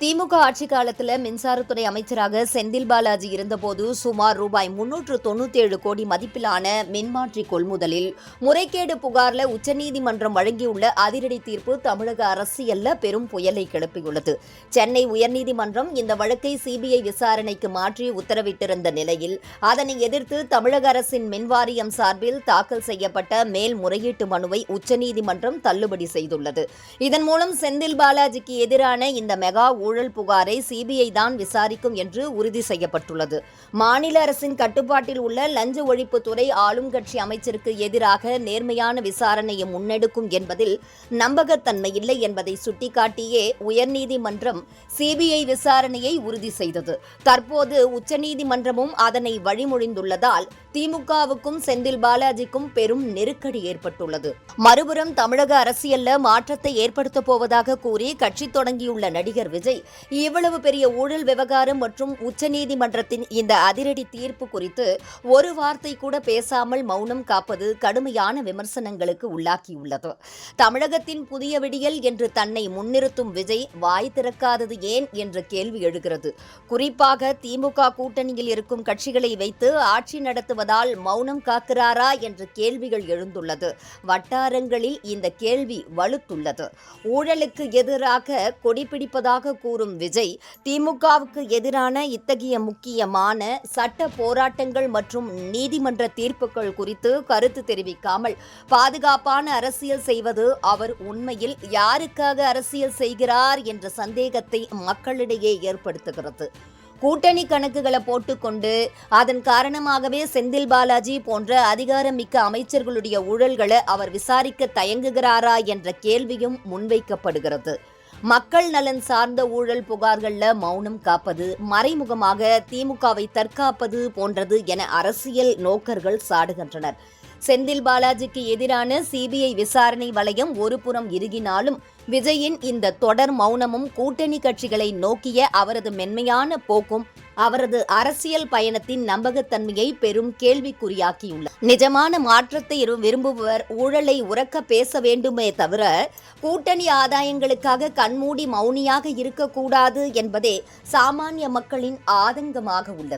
திமுக ஆட்சி காலத்தில் மின்சாரத்துறை அமைச்சராக செந்தில் பாலாஜி இருந்தபோது சுமார் ரூபாய் 397 கோடி மதிப்பிலான மின்மாற்றி கொள்முதலில் முறைகேடு புகார்ல உச்சநீதிமன்றம் வழங்கியுள்ள அதிரடி தீர்ப்பு தமிழக அரசியல்ல பெரும் புயலை கிளப்பியுள்ளது. சென்னை உயர்நீதிமன்றம் இந்த வழக்கை சிபிஐ விசாரணைக்கு மாற்றி உத்தரவிட்டிருந்த நிலையில் அதனை எதிர்த்து தமிழக அரசின் மின்வாரியம் சார்பில் தாக்கல் செய்யப்பட்ட மேல்முறையீட்டு மனுவை உச்சநீதிமன்றம் தள்ளுபடி செய்துள்ளது. இதன் மூலம் செந்தில் பாலாஜிக்கு எதிரான இந்த மெகா ஊழல் புகாரை சிபிஐ தான் விசாரிக்கும் என்று உறுதி செய்யப்பட்டுள்ளது. மாநில அரசின் கட்டுப்பாட்டில் உள்ள லஞ்ச ஒழிப்புத்துறை ஆளும் கட்சி அமைச்சருக்கு எதிராக நேர்மையான விசாரணையை முன்னெடுக்கும் என்பதில் நம்பகத்தன்மை இல்லை என்பதை சுட்டிக்காட்டியே உயர்நீதிமன்றம் சிபிஐ விசாரணையை உறுதி செய்தது. தற்போது உச்சநீதிமன்றமும் அதனை வழிமொழிந்துள்ளதால் திமுகவுக்கும் செந்தில் பாலாஜிக்கும் பெரும் நெருக்கடி ஏற்பட்டுள்ளது. மறுபுறம் தமிழக அரசியல்ல மாற்றத்தை ஏற்படுத்தப் போவதாக கூறி கட்சி தொடங்கியுள்ள நடிகர் விஜய் இவ்வளவு பெரிய ஊழல் விவகாரம் மற்றும் உச்சநீதிமன்றத்தின் இந்த அதிரடி தீர்ப்பு குறித்து ஒரு வார்த்தை கூட பேசாமல் மௌனம் காப்பது கடுமையான விமர்சனங்களுக்கு உள்ளாக்கியுள்ளது. தமிழகத்தின் புதிய விடியல் என்று தன்னை முன்னிறுத்தும் விஜய் வாய் திறக்காதது ஏன் என்ற கேள்வி எழுகிறது. குறிப்பாக திமுக கூட்டணியில் இருக்கும் கட்சிகளை வைத்து ஆட்சி நடத்துவதால் மௌனம் காக்கிறாரா என்ற கேள்விகள் எழுந்துள்ளது. வட்டாரங்களில் இந்த கேள்வி வலுத்துள்ளது. ஊழலுக்கு எதிராக கொடிபிடிப்பதாக கூறும் விஜய் திமுகவுக்கு எதிரான இத்தகைய முக்கியமான சட்ட போராட்டங்கள் மற்றும் நீதிமன்ற தீர்ப்புகள் குறித்து கருத்து தெரிவிக்காமல் பாதுகாப்பான அரசியல் செய்வது அவர் உண்மையில் யாருக்காக அரசியல் செய்கிறார் என்ற சந்தேகத்தை மக்களிடையே ஏற்படுத்துகிறது. கூட்டணி கணக்குகளை போட்டுக்கொண்டு அதன் காரணமாகவே செந்தில் பாலாஜி போன்ற அதிகாரமிக்க அமைச்சர்களுடைய ஊழல்களை அவர் விசாரிக்க தயங்குகிறாரா என்ற கேள்வியும் முன்வைக்கப்படுகிறது. மக்கள் நலன் சார்ந்த ஊழல் புகார்கள்ல மௌனம் காப்பது, மறைமுகமாக திமுகவை தற்காப்பது போன்றது என அரசியல் நோக்கர்கள் சாடுகின்றனர். செந்தில் பாலாஜிக்கு எதிரான சிபிஐ விசாரணை வளையம் ஒருபுறம் இறுகினாலும் விஜயின் இந்த தொடர் மௌனமும் கூட்டணி கட்சிகளை நோக்கிய அவரது மென்மையான போக்கும் அவரது அரசியல் பயணத்தின் நம்பகத்தன்மையை பெரும் கேள்விக்குறியாக்கியுள்ளார். நிஜமான மாற்றத்தை விரும்புபவர் ஊழலை உரக்க பேச வேண்டுமே தவிர கூட்டணி ஆதாயங்களுக்காக கண்மூடி மௌனியாக இருக்கக்கூடாது என்பதே சாமானிய மக்களின் ஆதங்கமாக உள்ளது.